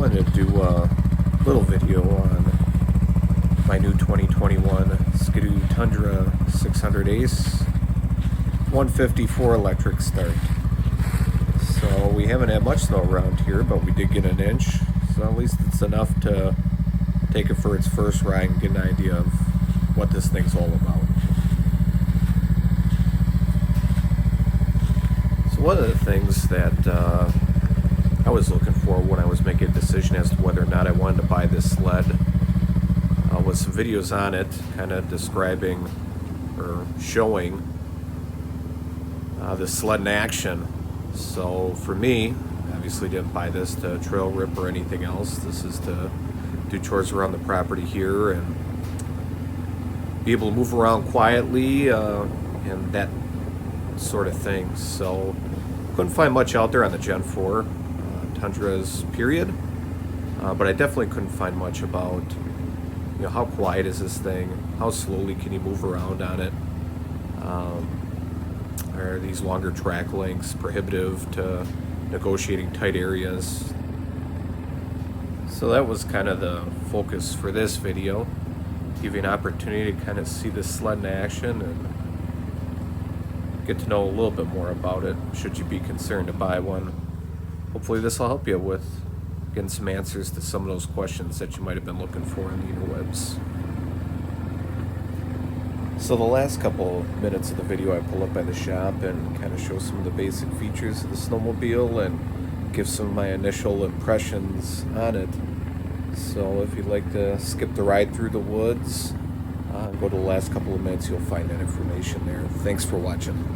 wanted to do a little video on my new 2021 Skidoo Tundra 600 Ace 154 electric start. So we haven't had much snow around here, but we did get an inch, so at least it's enough to take it for its first ride and get an idea of what this thing's all about. So one of the things that I was looking for when I was making a decision as to whether or not I wanted to buy this sled was some videos on it, kind of describing or showing the sled in action. So for me, obviously didn't buy this to trail rip or anything else. This is to do chores around the property here and be able to move around quietly and that sort of thing. So couldn't find much out there on the Gen 4 Tundras period, but I definitely couldn't find much about, you know, how quiet is this thing, how slowly can you move around on it, are these longer track lengths prohibitive to negotiating tight areas. So that was kind of the focus for this video, give you an opportunity to kind of see this sled in action and get to know a little bit more about it should you be concerned to buy one. Hopefully this will help you with getting some answers to some of those questions that you might have been looking for in the interwebs. So the last couple minutes of the video I pull up by the shop and kind of show some of the basic features of the snowmobile and give some of my initial impressions on it. So if you'd like to skip the ride through the woods, go to the last couple of minutes, you'll find that information there. Thanks for watching.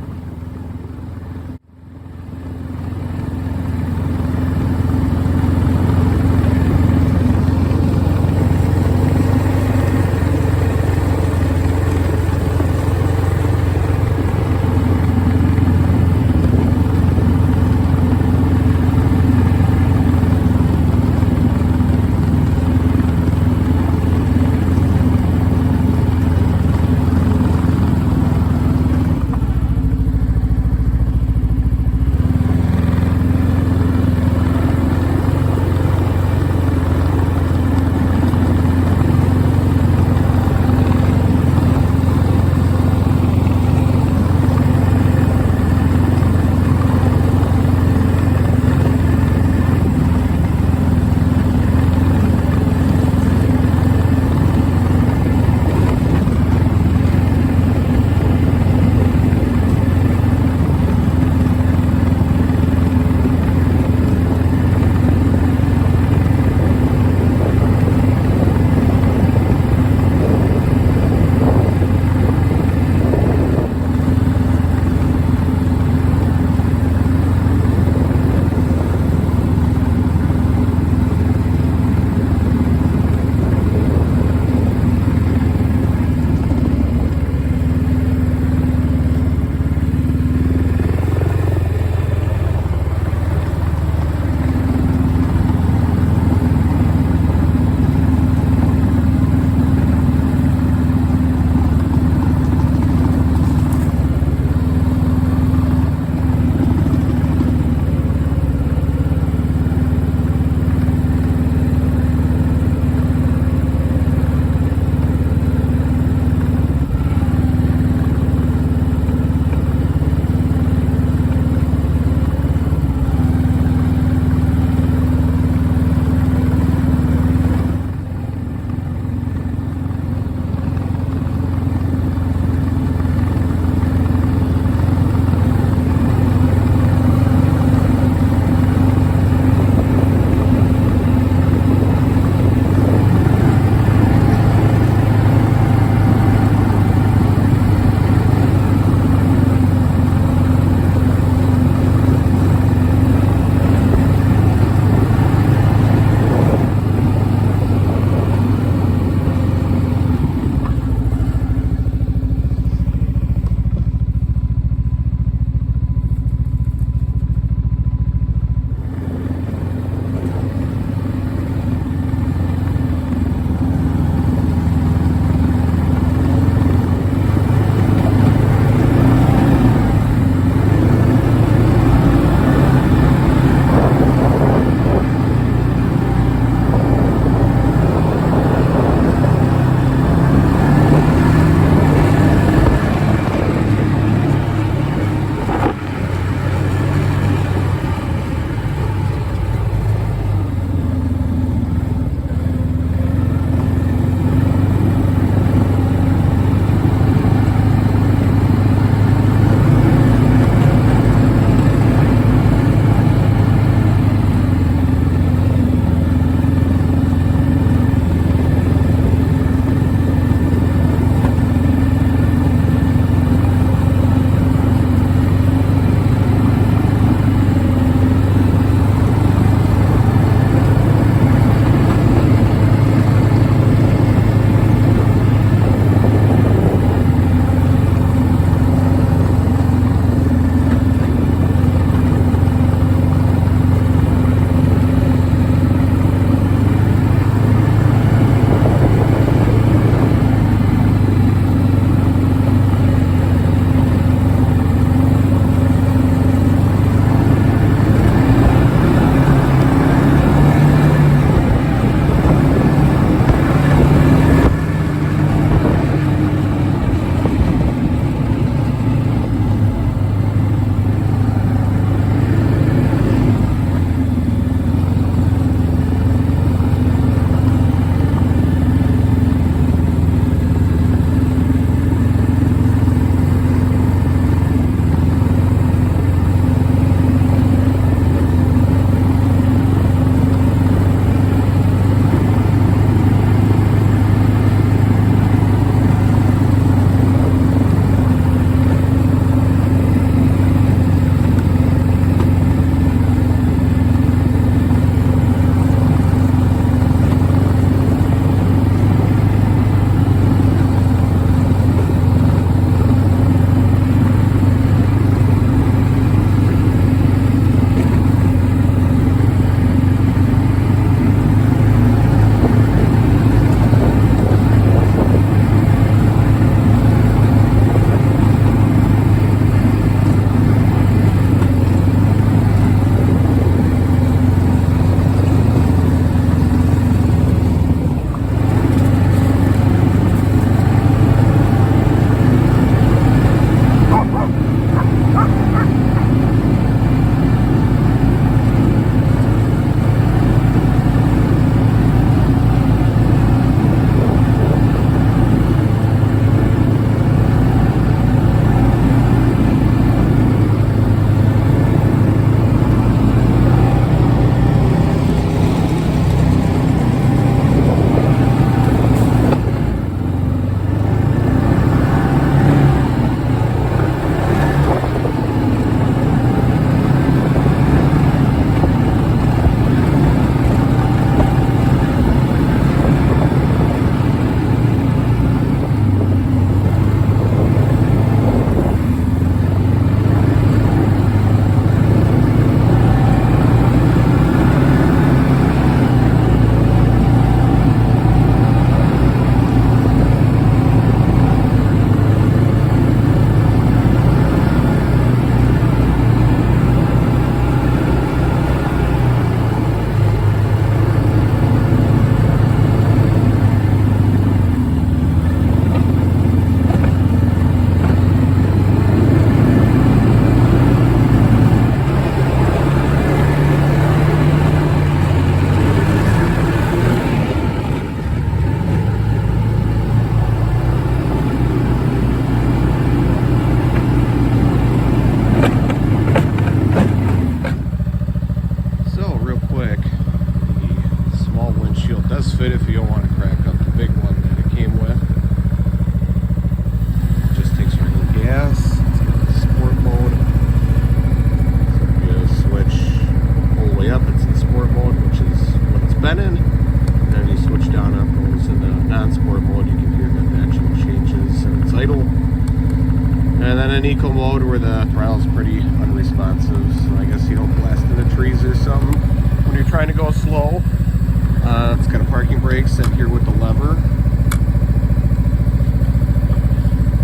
brakes in here with the lever.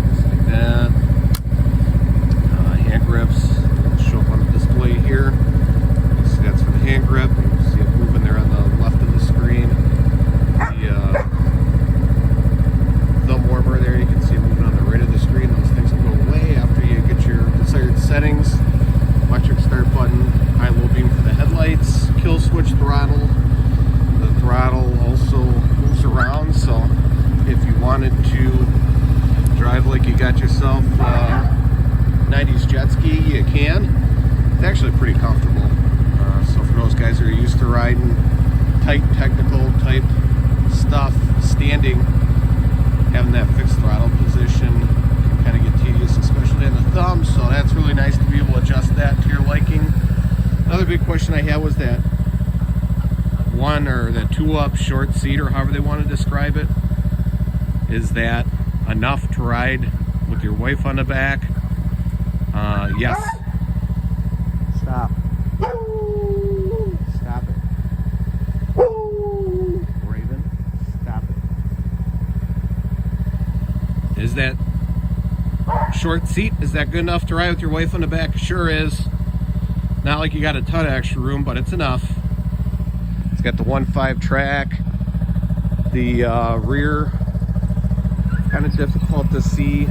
Just like that. Hand grips show up on the display here. You see that's for the hand grip. You see it moving there on the left of the screen. The thumb warmer there, you can see it moving on the right of the screen. Those things will go away after you get your desired settings. Electric start button, high-low beam for the headlights, kill switch throttle. The throttle also moves around, so if you wanted to drive like you got yourself 90s jet ski, you can. It's actually pretty comfortable. So for those guys who are used to riding tight technical type stuff, standing, having that fixed throttle position can kind of get tedious, especially in the thumb. So that's really nice to be able to adjust that to your liking. Another big question I had was that one or the two up short seat, or however they want to describe it. Is that enough to ride with your wife on the back? Yes. Stop. Stop it. Raven, stop it. Is that short seat, is that good enough to ride with your wife on the back? Sure is. Not like you got a ton of extra room, but it's enough. It's got the 1.5 track. The rear, kind of difficult to see,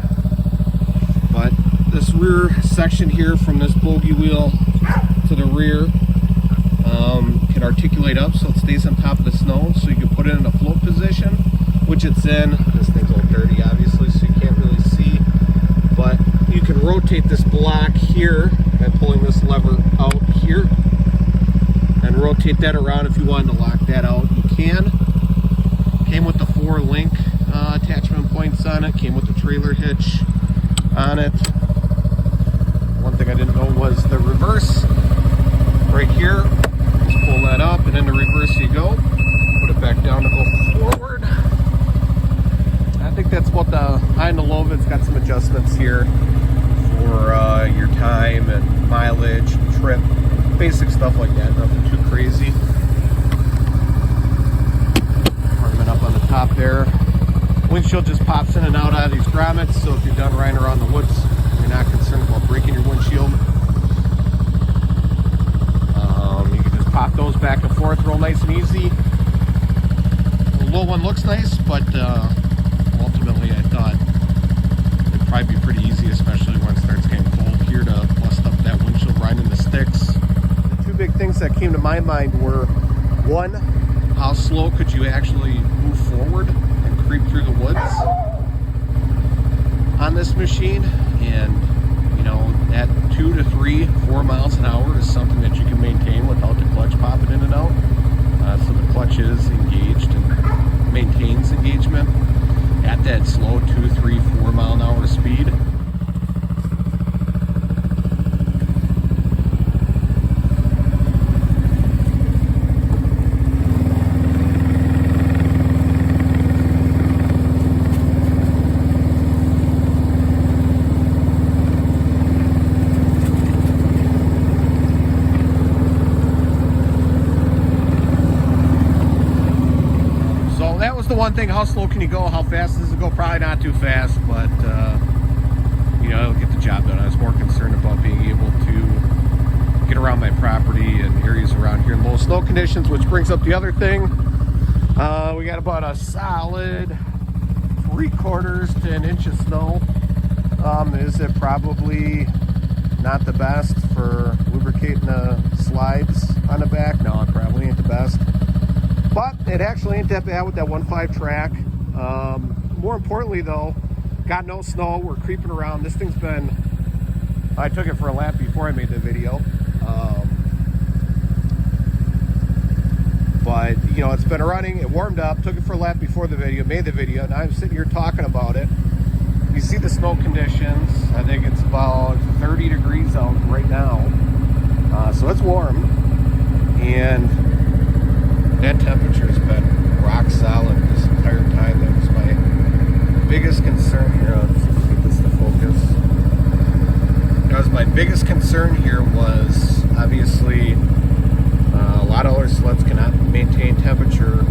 but this rear section here from this bogey wheel to the rear can articulate up so it stays on top of the snow, so you can put it in a float position, which it's in. This thing's all dirty obviously, so you can't really see, but you can rotate this block here by pulling this lever out here and rotate that around. If you wanted to lock that out, you can. Came with the 4 link attachment points on it, came with the trailer hitch on it. One thing I didn't know was the reverse right here. Just pull that up and in the reverse you go. Put it back down to go forward. I think that's what the high and the low of it's got some adjustments here for your time and mileage, trip, basic stuff like that, nothing too crazy. Compartment up on the top there. Windshield just pops in and out of these grommets, so if you're done riding around the woods, you're not concerned about breaking your windshield. You can just pop those back and forth real nice and easy. The low one looks nice, but ultimately I thought it'd probably be pretty easy, especially when it starts getting cold here, to bust up that windshield riding the sticks. The two big things that came to my mind were, one, how slow could you actually move forward and creep through the woods on this machine? And you know, that 2 to 3, 4 miles an hour is something that you can maintain without the clutch popping in and out. So the clutch is engaged and maintains engagement at that slow 2, 3, 4 mile an hour speed. The one thing, how slow can you go? How fast does it go? Probably not too fast, but you know, it'll get the job done. I was more concerned about being able to get around my property and areas around here in low snow conditions, which brings up the other thing. We got about a solid 3/4 to an inch of snow. Is it probably not the best for lubricating the slides on the back? No, it probably ain't the best. But it actually ain't that bad with that 1.5 track. More importantly though, got no snow. We're creeping around. This thing's been, I took it for a lap before I made the video. But you know, it's been running, it warmed up, took it for a lap before the video, made the video, and I'm sitting here talking about it. You see the snow conditions. I think it's about 30 degrees out right now. So it's warm. And that temperature has been rock solid this entire time. That was my biggest concern here. Let's see if we can get this to focus. That was my biggest concern here, was obviously a lot of other sleds cannot maintain temperature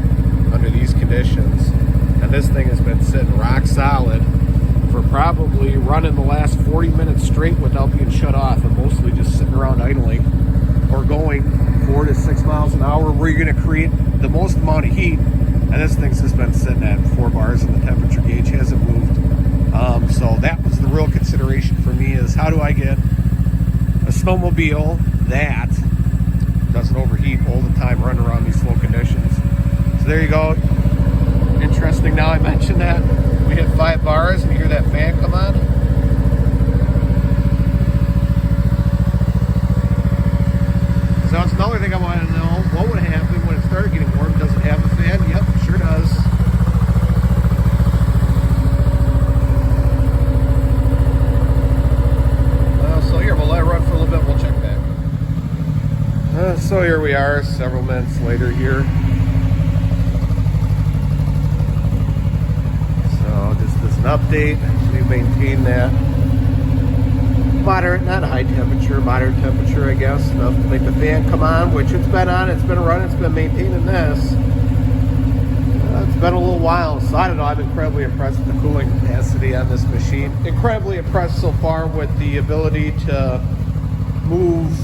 under these conditions. And this thing has been sitting rock solid for probably running the last 40 minutes straight without being shut off, and mostly just sitting around idling or going 4 to 6 miles an hour where you're going to create the most amount of heat. And this thing's just been sitting at 4 bars and the temperature gauge hasn't moved. So that was the real consideration for me, is how do I get a snowmobile that doesn't overheat all the time running around these slow conditions. So there you go. Interesting. Now I mentioned that we hit 5 bars and you hear that fan come on. So that's another thing I wanted to know. What would happen when it started getting warm? Does it have a fan? Yep, sure does. So here, we'll let it run for a little bit. We'll check back. So here we are, several minutes later here. So just as an update, we maintain that moderate, not high temperature, moderate temperature, I guess, enough to make the fan come on, which it's been on, it's been running, it's been maintaining this. It's been a little while, so I don't know, I'm incredibly impressed with the cooling capacity on this machine. Incredibly impressed so far with the ability to move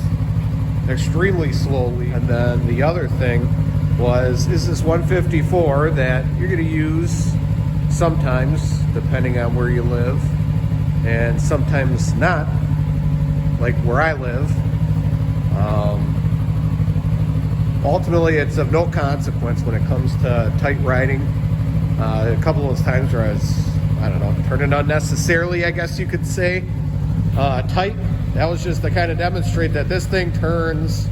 extremely slowly. And then the other thing was, is this 154 that you're going to use sometimes, depending on where you live, and sometimes not, like where I live. Ultimately, it's of no consequence when it comes to tight riding. A couple of those times where I was, I don't know, turning unnecessarily, I guess you could say, tight. That was just to kind of demonstrate that this thing turns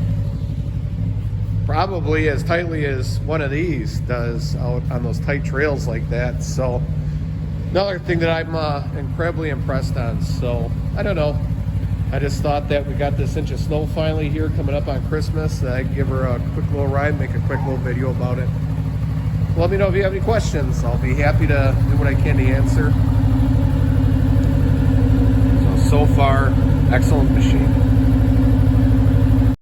probably as tightly as one of these does out on those tight trails like that. So another thing that I'm incredibly impressed on. So I don't know, I just thought that we got this inch of snow finally here coming up on Christmas. I'd give her a quick little ride, make a quick little video about it. Let me know if you have any questions. I'll be happy to do what I can to answer. So far, excellent machine.